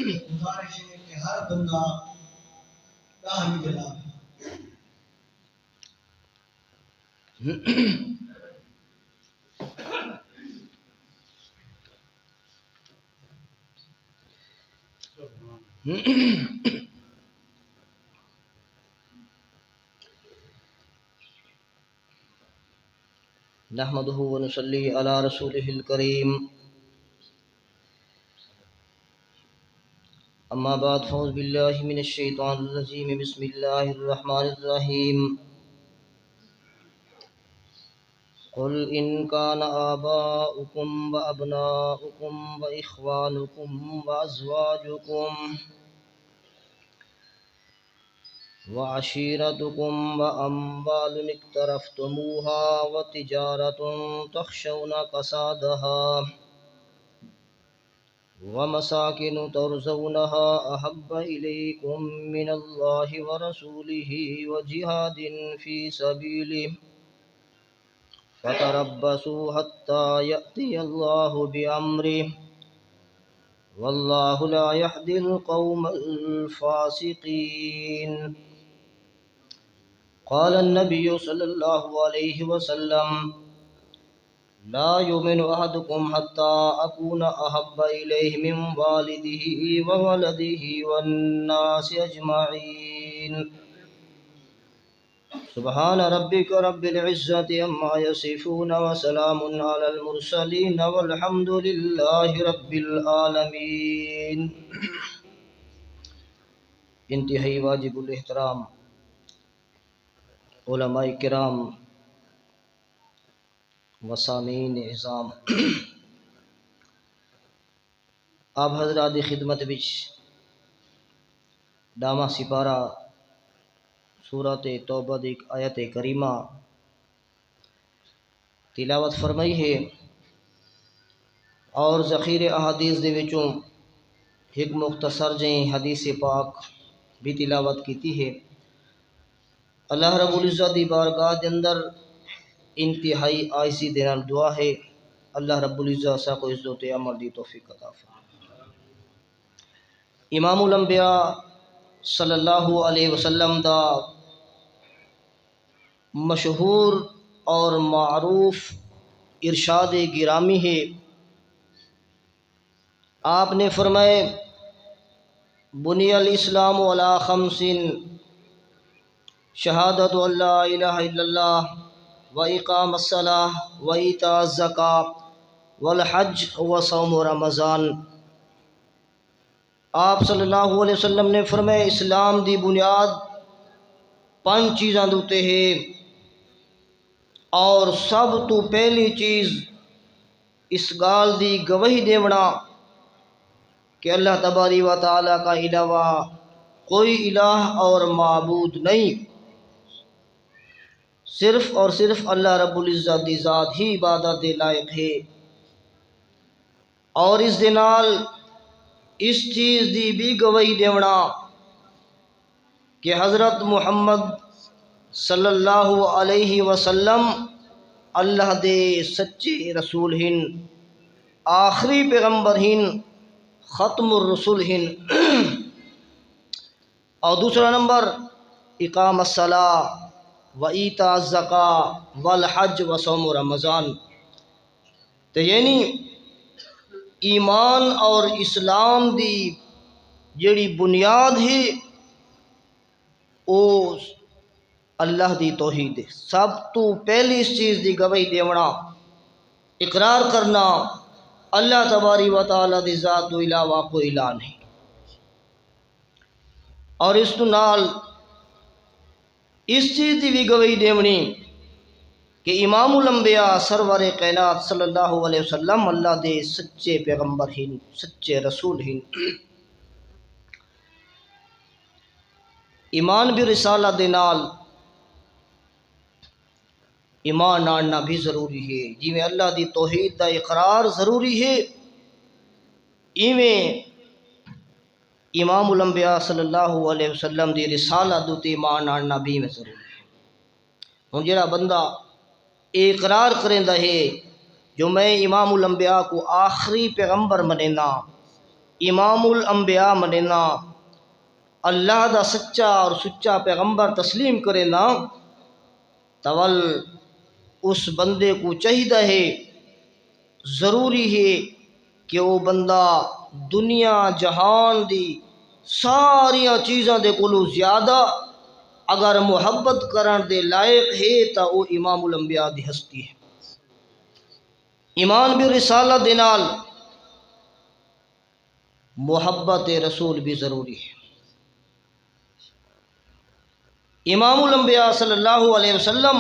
گزارش ہے کہ ہر بندہ داہمی جلا نحمده ونصلي على رسوله الكريم اما بعد فاعوذ بالله من الشيطان الرجيم بسم الله الرحمن الرحيم قل إن كان آباؤكم وأبناؤكم وإخوانكم وأزواجكم وعشيرتكم وأموال اقترفتموها وتجارة تخشون كسادها ومساكن ترزونها أحب إليكم من الله ورسوله وجهاد في سبيله فتربصوا حتى يأتي الله بأمره والله لا يهدي القوم الفاسقين. قال النبي صلى الله عليه وسلم لا يؤمن أحدكم حتى أكون أحب إليه من والده وولده والناس أجمعين. سبحان ربك رب العزة عما يصفون وسلام على المرسلين والحمد لله رب العالمين. انتہائی واجب الاحترام علماء کرام وسامعین اعظام، آپ حضرات دی خدمت وچ ڈاواں سپارہ سورۃ توبہ دی ایک آیت کریمہ تلاوت فرمائی ہے اور ذخیر احادیث دے وچوں ایک مختصر جہیں حدیث پاک بھی تلاوت کیتی ہے۔ اللہ رب العزت دی بارگاہ دے اندر انتہائی عاجزی دے نال دعا ہے اللہ رب العزت سا کو عزت عمل دی توفیق عطا فرمائے۔ امام الانبیاء صلی اللہ علیہ وسلم دا مشہور اور معروف ارشاد گرامی ہے، آپ نے فرمائے بنی الاسلام علی خمس شہادت ان لا الہ الا اللہ واقام الصلاۃ وایتاء الزکاۃ والحج وصوم رمضان۔ آپ صلی اللہ علیہ وسلم نے فرمایا اسلام دی بنیاد 5 چیزاں دوتے ہے اور سب تو پہلی چیز اس گال دی گواہی دیونا کہ اللہ تبارک و تعالی کا علاوہ کوئی الہ اور معبود نہیں، صرف اور صرف اللہ رب العزت دی ذات ہی عبادت دے لائق ہے، اور اس دے نال اس چیز دی بھی گواہی دیونا کہ حضرت محمد صلی اللہ علیہ وسلم اللہ دے سچے رسول ہن، آخری پیغمبر ہن، ختم الرسول ہن۔ اور دوسرا نمبر اقام الصلاۃ و ایتاء الزکاۃ والحج وصوم رمضان، تو یعنی ایمان اور اسلام دی جڑی بنیاد ہے او اللہ دی توحید ہے۔ سب تو پہلی اس چیز دی گواہی دیونا، اقرار کرنا اللہ تبارک و تعالی دی ذات تو علاوہ کوئی الہ نہیں، اور اس تو نال اس چیز دی بھی گواہی دیونی کہ امام الانبیاء سرور کائنات صلی اللہ علیہ وسلم اللہ دے سچے پیغمبر ہن، سچے رسول ہن۔ ایمان بھی رسالہ دے نال ایمان آننا بھی ضروری ہے، جی میں اللہ دی توحید دا اقرار ضروری ہے، ایویں امام الانبیاء صلی اللہ علیہ وسلم دی رسالہ دوتے ایمان آننا بھی میں ضروری ہے۔ ہن جڑا بندہ اقرار کریندا ہے جو میں امام الانبیاء کو آخری پیغمبر منینا، امام الانبیاء مننا، اللہ دا سچا اور سچا پیغمبر تسلیم کرے نا، تول اس بندے کو چاہیے ہے، ضروری ہے کہ وہ بندہ دنیا جہان دی ساریاں چیزاں دے کولو زیادہ اگر محبت کرن دے لائق ہے تو وہ امام الانبیاء دی ہستی ہے۔ ایمان بھی رسالت دے نال محبت رسول بھی ضروری ہے۔ امام الانبیاء صلی اللہ علیہ وسلم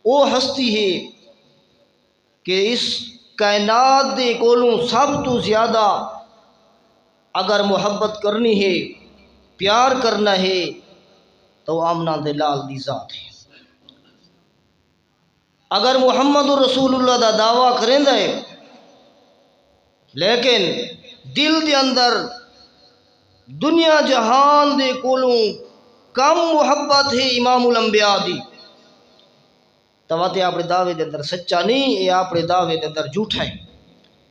وہ ہستی ہے کہ اس کائنات دے کولوں سب تو زیادہ اگر محبت کرنی ہے، پیار کرنا ہے تو آمنہ دے لال دی ذات ہے۔ اگر محمد رسول اللہ دا دعویٰ کریں دے لیکن دل دے اندر دنیا جہان دے کولوں کم محبت ہے امام الانبیاء دی، تو اپنے دعوے دے اندر سچا نہیں، یہ اپنے دعوے دے اندر جھوٹا ہے۔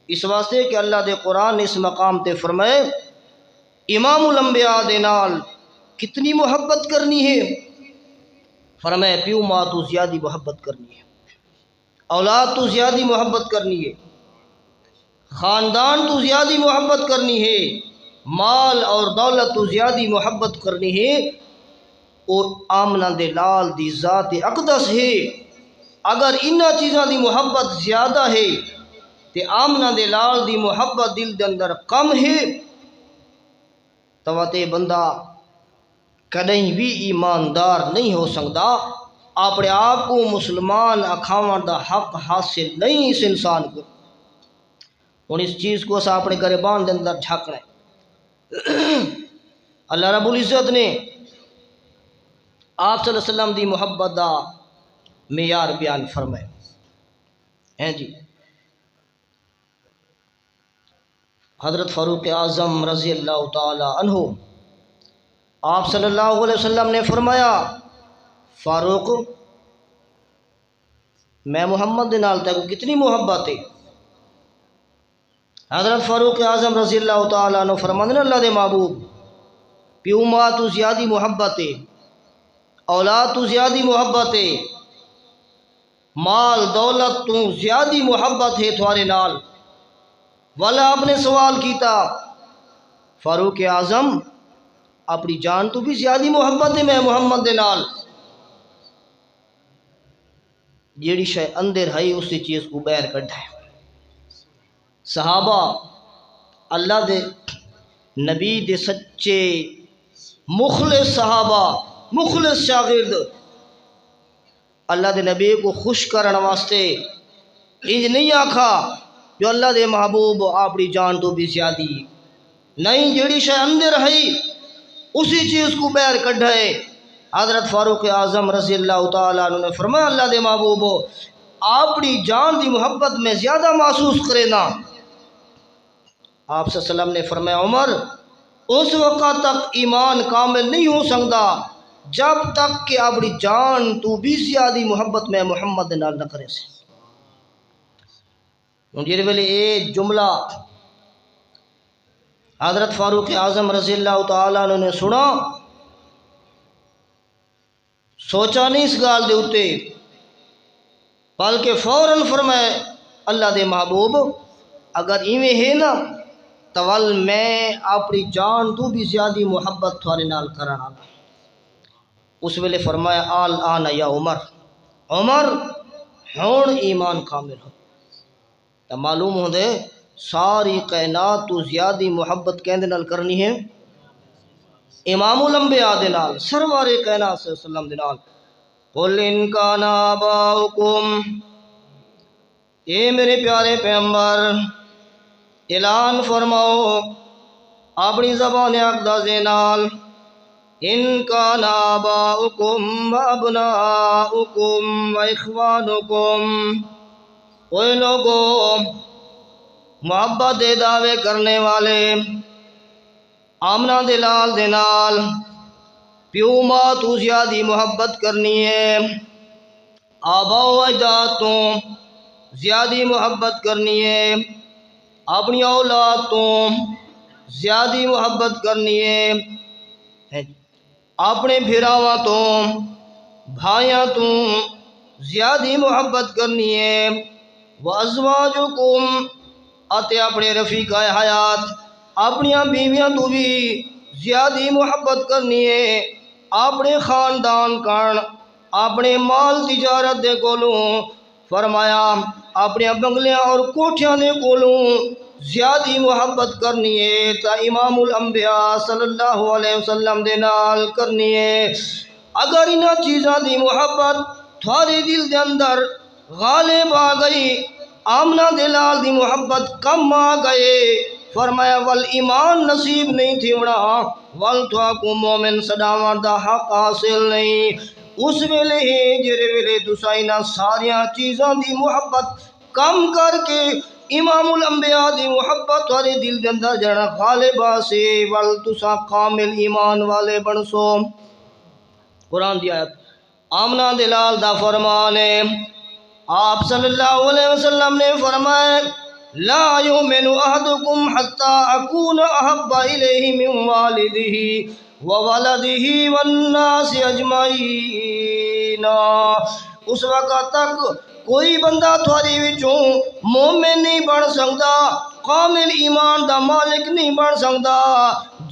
اس واسطے کہ اللہ دے قرآن نے اس مقام تے فرمائے امام الانبیاء دے نال کتنی محبت کرنی ہے، فرمائے پیو ماں تو زیادہ محبت کرنی ہے، اولاد تو زیادہ محبت کرنی ہے، خاندان تو زیادہ محبت کرنی ہے، مال اور دولت تو زیادہ محبت کرنی ہے، اور آمنہ دے لال دی ذات اقدس ہے۔ اگر انہاں چیزاں دی محبت زیادہ ہے تے آمنہ دے لال دی محبت دل دے اندر کم ہے، تو تے بندہ کدیں بھی ایماندار نہیں ہو سکتا، اپنے آپ کو مسلمان اکھاون دا حق حاصل نہیں اس انسان کو۔ اور اس چیز کو اسا اپنے گریبان دے اندر جھانکنا ہے۔ اللہ رب العزت نے آپ صلی اللہ علیہ وسلم دی محبت دا معیار بیان فرمائے ہیں جی۔ حضرت فاروق اعظم رضی اللہ تعالی عنہ آپ صلی اللہ علیہ وسلم نے فرمایا، فاروق میں محمد دے نال تے کو کتنی محبت ہے؟ حضرت فاروق اعظم رضی اللہ تعالی عنہ فرماندے نے، اللہ دے محبوب پیو ماں تو زیادہ محبت ہے، اولاد تو زیادہ محبت ہے، مال دولت تو زیادہ محبت ہے تھوارے نال۔ والا آپ نے سوال کیتا، فاروق اعظم اپنی جان تو بھی زیادہ محبت ہے میں محمد دے نال؟ جیڑی شے اندر ہے اسی چیز کو باہر کڈھا ہے۔ صحابہ اللہ دے نبی دے سچے مخلص صحابہ، مخلص شاگرد، اللہ دے نبی کو خوش کرن واسطے انج نہیں آکھا جو اللہ دے محبوب اپنی جان تو بھی زیادہ، نہیں، جیڑی شے اندر ہے اسی چیز کو باہر کڈھا ہے۔ حضرت فاروق اعظم رضی اللہ تعالیٰ عنہ نے فرمایا، اللہ دے محبوب اپنی جان دی محبت میں زیادہ محسوس کرے نا۔ آپ صلی اللہ علیہ وسلم نے فرمایا، عمر اس وقت تک ایمان کامل نہیں ہو سکتا جب تک کہ اپنی جان تو بھی زیادہ محبت میں محمد نال نہ کرے سے۔ جیڑے ویلے یہ جملہ حضرت فاروق اعظم رضی اللہ تعالیٰ عنہ نے سنا، سوچا نہیں اس گال دے اتے، بلکہ فوراً فرمائے، اللہ دے محبوب اگر ایویں ہے نا تول میں اپنی جان تو بھی زیادہ محبت تھوڑے نال کرانا۔ اس ویلے فرمایا، آل آن یا عمر، عمر ہون ایمان کامل ہو۔ تو معلوم ہو دے ساری کائنات تو زیادہ محبت کہندے نال کرنی ہے امام الانبیاء دے نال، سرور کائنات صلی اللہ علیہ وسلم دے نال۔ قل ان کان آباؤکم، اے میرے پیارے پیغمبر اعلان فرماؤ اپنی زبان اقدس دے نال، ان کان آباؤکم و ابناؤکم و اخوانکم، اوے لوگوں محبت دے دعوے کرنے والے، آمنہ دے لال دے نال پیو ماں تو زیادہ محبت کرنی ہے، آبا و اجداد تو زیادہ محبت کرنی ہے، اپنی اولاد تو زیادہ محبت کرنی ہے، اپنے بھراواں تو بھائیاں تو زیادہ محبت کرنی ہے، وازواجکم اتے اپنے رفیق حیات اپنی بیویاں تو بھی زیادہ محبت کرنی ہے، اپنے خاندان کان اپنے مال تجارت دے کولوں فرمایا اپنے بنگلیاں اور کوٹھیاں دے کولوں زیادہ محبت کرنی ہے تا امام الانبیاء صلی اللہ علیہ وسلم دے نال کرنی ہے۔ اگر انہاں چیزاں دی محبت تھوڑے دل دے اندر غالب آ گئی، آمنہ دلال دی محبت کم آ گئے، فرمایا ول ایمان نصیب نہیں تھی ہونا، ول تھواکو مومن سڈاواں دا حق حاصل نہیں۔ اس ویلے ہی جڑے ویلے تساں انہاں ساریاں چیزاں دی محبت کم کر کے امام الانبیاء دی محبت تھوڑے دل دے اندر جڑا غالب آسے، ول تساں کامل ایمان والے بنسو۔ قرآن دی آیت آمنہ دلال دا فرمان ہے، آپ صلی اللہ علیہ وسلم نے فرمایا لا یؤمن احدکم حتی اکون احب الیہ من والدہ وولدہ والناس اجمعین۔ اس وقت تک کوئی بندہ تھوڑی وچوں مومن نہیں بن سکتا، کامل ایمان دا مالک نہیں بن سکتا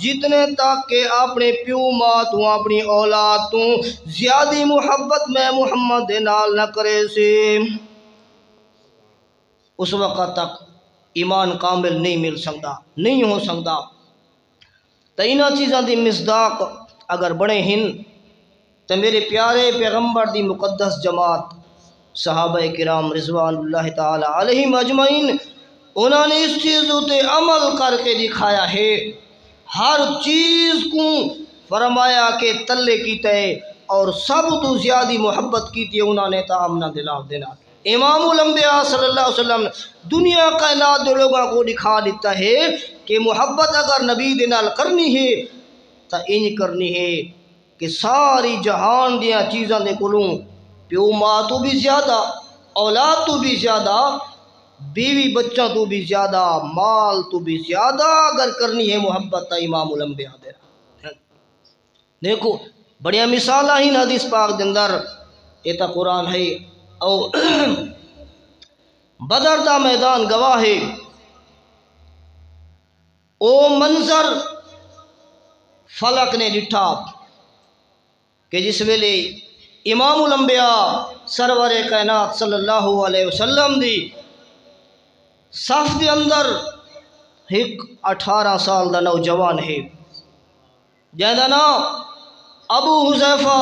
جتنے تک کہ اپنے پیو ماں تو اپنی اولاد تو زیادہ محبت میں محمد دے نال نہ کرے سے، اس وقت تک ایمان کامل نہیں مل سکتا، نہیں ہو سکتا۔ تو انہاں چیزاں دی مصداق اگر بڑے ہن تو میرے پیارے پیغمبر دی مقدس جماعت صحابہ کرام رضوان اللہ تعالی علیہم اجمعین انہوں نے اس چیز تے عمل کر کے دکھایا ہے، ہر چیز کو فرمایا کہ تلے کیتا ہے اور سب تو زیادہ محبت کی تھی انہوں نے تا آمنہ دلال دینا۔ امام الانبیاء صلی اللہ علیہ وسلم دنیا کائنات دے لوگوں کو دکھا دیتا ہے کہ محبت اگر نبی دے نال کرنی ہے تا انج کرنی ہے کہ ساری جہان دیاں چیزاں دے کولوں پیو ماں تو بھی زیادہ، اولاد تو بھی زیادہ، بیوی بچوں تو بھی زیادہ، مال تو بھی زیادہ اگر کرنی ہے محبت تا امام الانبیاء دے نال۔ دیکھو بڑیاں مثالاں ہی حدیث پاک دے اندر، یہ تا قرآن ہے، او بدر دا میدان گواہ ہے، او منظر فلک نے ڈٹھا کہ جس ویلے امام الانبیاء سرور کائنات صلی اللہ علیہ وسلم دی صف دے اندر ایک 18 سال دا نوجوان ہے جہدا نام ابو حذیفہ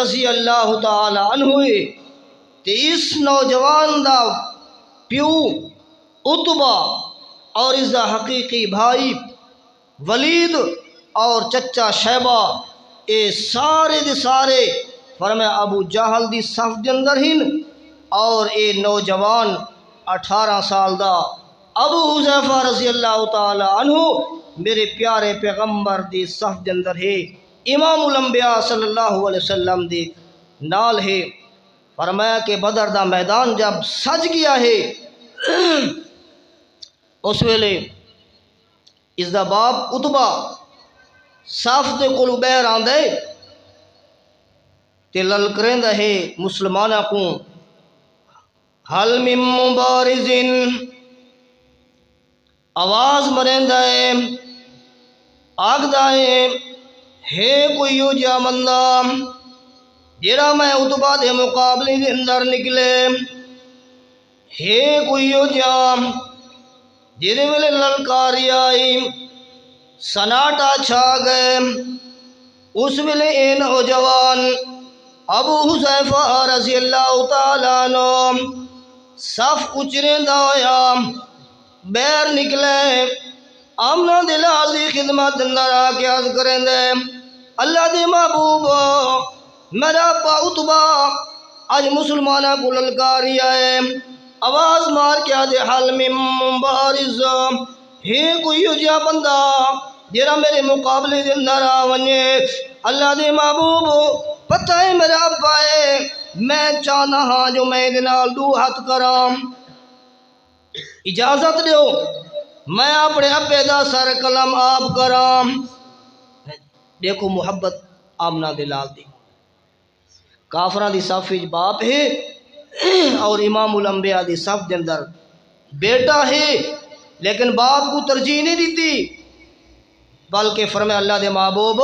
رضی اللہ تعالی عنہ ہے، تے اس نوجوان دا پیو عتبہ اور اس دا حقیقی بھائی ولید اور چچا شیبہ اے سارے دے سارے فرمایا ابو جہل دی صف دے اندر ہن، اور اے نوجوان 18 سال دا ابو حذیفہ رضی اللہ تعالی عنہ میرے پیارے پیغمبر دی صف دے اندر ہے، امام الانبیاء صلی اللہ علیہ وسلم دی نال ہے۔ فرمایا کہ بدر دا میدان جب سج گیا ہے اس ویلے اس دا باپ عتبہ صف دے کولوں باہر آندے تے للکریندا ہے مسلماناں کو حل من مبارزن، آواز مریندا ہے آکھدا ہے کوئی ہو جا بندہ جیڑا میں عتبہ دے مقابلے دے اندر نکلے، ہے کوئی ہو جا جیدے ویلے للکاری آئی سناٹا چھا گئے، اس ویلے اے نوجوان ابو حذیفہ رضی اللہ تعالیٰ عنہ صف اچریندا ہویا بیر نکلے، آمنہ دلال دی خدمت اندر آ کے عرض کریں دے اللہ دے محبوب میرا ابا عتبہ آج مسلمانہ کو للکاری آئے، آواز مار کے آدھے حل من مبارز، ہے کوئی ہو جا بندہ جیرا میرے مقابلے دے اندر آونے۔ اللہ دے محبوب پتہ ہے میرا ابا ہے، میں چاہنا ہاں جو میں دے نال دو ہاتھ کراں، اجازت دیو میں اپنے ابے دا سر قلم آپ کراں. دیکھو محبت آمنہ دے لال دی. کافراں دی صف وچ باپ ہے اور امام الانبیاء دی صف دے اندر بیٹا ہے، لیکن باپ کو ترجیح نہیں دیتی، بلکہ فرمایا اللہ دے محبوب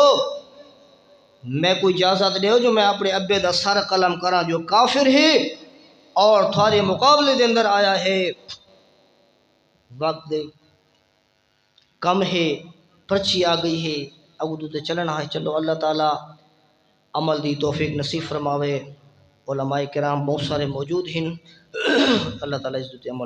میں کوئی اجازت دے جو میں اپنے ابے دا سر قلم کراں جو کافر ہے اور تھوڑے مقابلے دے اندر آیا ہے. وقت دے کم ہے، پرچی آ گئی ہے، اگوں تے چلنا ہے. چلو اللہ تعالی عمل دی توفیق نصیب فرماوے. علماء کرام بہت سارے موجود ہیں، اللہ تعالی عزت عمل